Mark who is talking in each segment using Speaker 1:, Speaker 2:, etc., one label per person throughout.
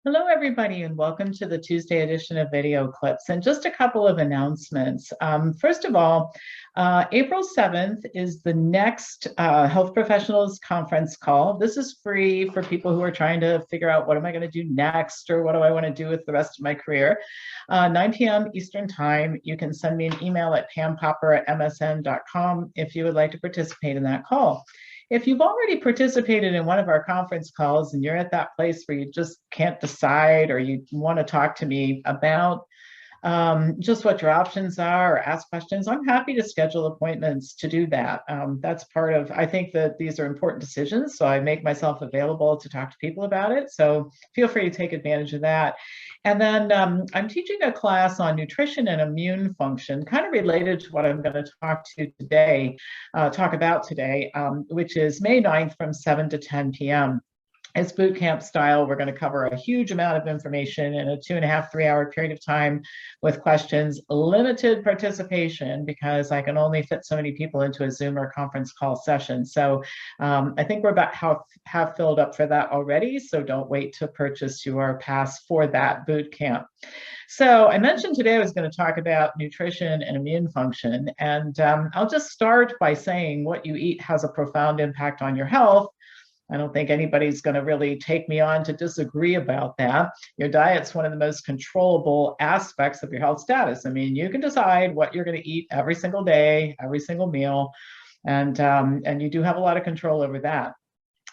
Speaker 1: Hello, everybody, and welcome to the Tuesday edition of Video Clips. And just a couple of announcements. First of all, April 7th is the next Health Professionals Conference call. This is free for people who are trying to figure out what am I going to do next or what do I want to do with the rest of my career. 9 p.m. Eastern Time. You can send me an email at pampopper@msn.com if you would like to participate in that call. If you've already participated in one of our conference calls and you're at that place where you just can't decide or you want to talk to me about just what your options are or ask questions, I'm happy to schedule appointments to do that. That's part of, I think that these are important decisions, so I make myself available to talk to people about it. So feel free to take advantage of that. And then I'm teaching a class on nutrition and immune function, kind of related to what I'm going to talk about today, which is May 9th from 7 to 10 p.m. It's boot camp style. We're going to cover a huge amount of information in a 2.5, 3-hour period of time with questions, limited participation because I can only fit so many people into a Zoom or conference call session. So I think we're about half filled up for that already. So don't wait to purchase your pass for that boot camp. So I mentioned today I was going to talk about nutrition and immune function. And I'll just start by saying what you eat has a profound impact on your health. I don't think anybody's going to really take me on to disagree about that. Your diet's one of the most controllable aspects of your health status. I mean, you can decide what you're going to eat every single day, every single meal, and you do have a lot of control over that.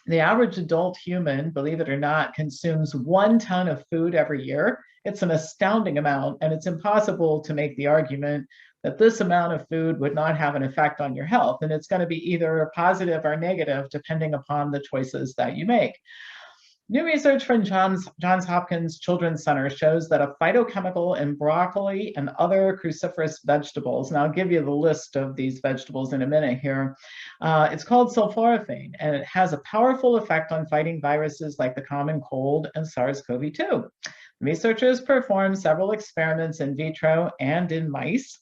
Speaker 1: The average adult human, believe it or not, consumes 1 ton of food every year. It's an astounding amount, and it's impossible to make the argument that this amount of food would not have an effect on your health. And it's going to be either positive or negative, depending upon the choices that you make. New research from Johns Hopkins Children's Center shows that a phytochemical in broccoli and other cruciferous vegetables, and I'll give you the list of these vegetables in a minute here, it's called sulforaphane, and it has a powerful effect on fighting viruses like the common cold and SARS-CoV-2. Researchers performed several experiments in vitro and in mice.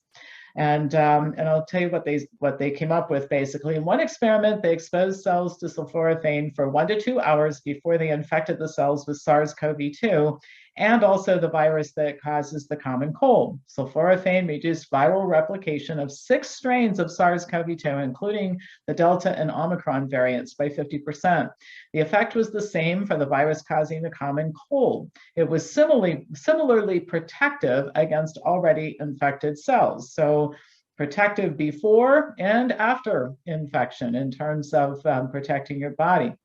Speaker 1: And I'll tell you what they came up with basically. In one experiment, they exposed cells to sulforaphane for 1 to 2 hours before they infected the cells with SARS-CoV-2 and also the virus that causes the common cold. Sulforaphane reduced viral replication of 6 strains of SARS-CoV-2, including the Delta and Omicron variants, by 50%. The effect was the same for the virus causing the common cold. It was similarly protective against already infected cells. So protective before and after infection in terms of protecting your body.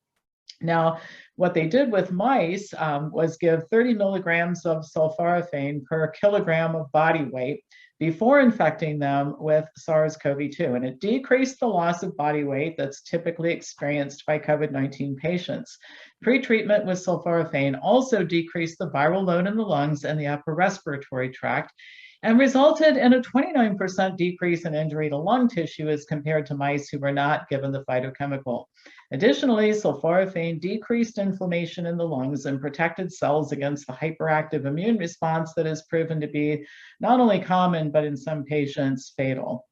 Speaker 1: Now, what they did with mice was give 30 milligrams of sulforaphane per kilogram of body weight before infecting them with SARS-CoV-2, and it decreased the loss of body weight that's typically experienced by COVID-19 patients. Pre-treatment with sulforaphane also decreased the viral load in the lungs and the upper respiratory tract, and resulted in a 29% decrease in injury to lung tissue as compared to mice who were not given the phytochemical. Additionally, sulforaphane decreased inflammation in the lungs and protected cells against the hyperactive immune response that is proven to be not only common, but in some patients, fatal.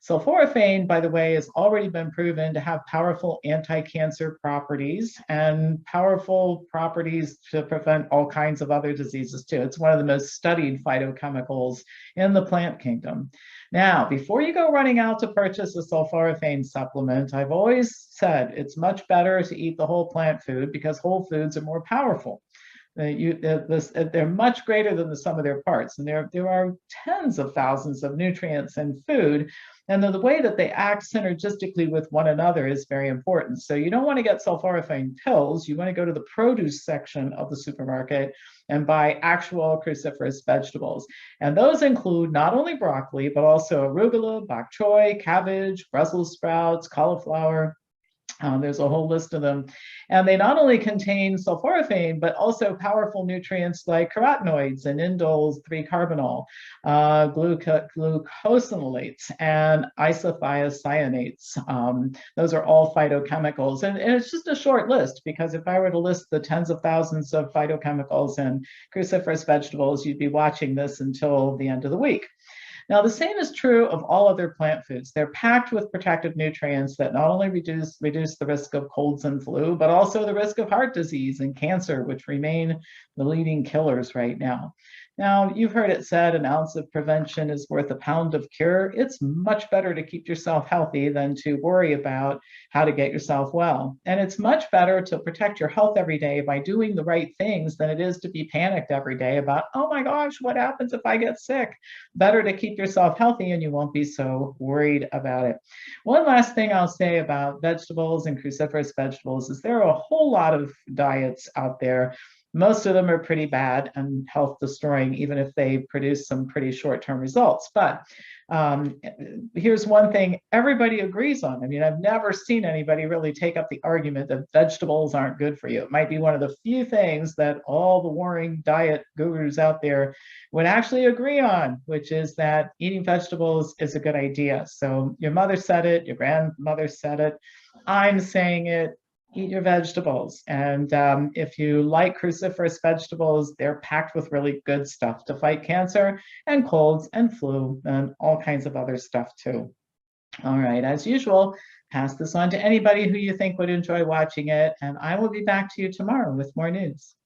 Speaker 1: Sulforaphane, by the way, has already been proven to have powerful anti-cancer properties and powerful properties to prevent all kinds of other diseases too. It's one of the most studied phytochemicals in the plant kingdom. Now, before you go running out to purchase a sulforaphane supplement, I've always said it's much better to eat the whole plant food because whole foods are more powerful. They're much greater than the sum of their parts, and there are tens of thousands of nutrients in food, and the way that they act synergistically with one another is very important. So you don't want to get sulforaphane pills. You want to go to the produce section of the supermarket and buy actual cruciferous vegetables. And those include not only broccoli, but also arugula, bok choy, cabbage, Brussels sprouts, cauliflower. There's a whole list of them. And they not only contain sulforaphane, but also powerful nutrients like carotenoids and indole 3-carbinol, glucosinolates, and isothiocyanates. Those are all phytochemicals. And it's just a short list, because if I were to list the tens of thousands of phytochemicals in cruciferous vegetables, you'd be watching this until the end of the week. Now, the same is true of all other plant foods. They're packed with protective nutrients that not only reduce the risk of colds and flu, but also the risk of heart disease and cancer, which remain the leading killers right now. Now, you've heard it said an ounce of prevention is worth a pound of cure. It's much better to keep yourself healthy than to worry about how to get yourself well. And it's much better to protect your health every day by doing the right things than it is to be panicked every day about, oh my gosh, what happens if I get sick? Better to keep yourself healthy and you won't be so worried about it. One last thing I'll say about vegetables and cruciferous vegetables is there are a whole lot of diets out there. Most of them are pretty bad and health destroying, even if they produce some pretty short-term results. But here's one thing everybody agrees on. I mean, I've never seen anybody really take up the argument that vegetables aren't good for you. It might be one of the few things that all the warring diet gurus out there would actually agree on, which is that eating vegetables is a good idea. So your mother said it, your grandmother said it, I'm saying it. Eat your vegetables. And if you like cruciferous vegetables, they're packed with really good stuff to fight cancer and colds and flu and all kinds of other stuff too. All right, as usual, pass this on to anybody who you think would enjoy watching it, and I will be back to you tomorrow with more news.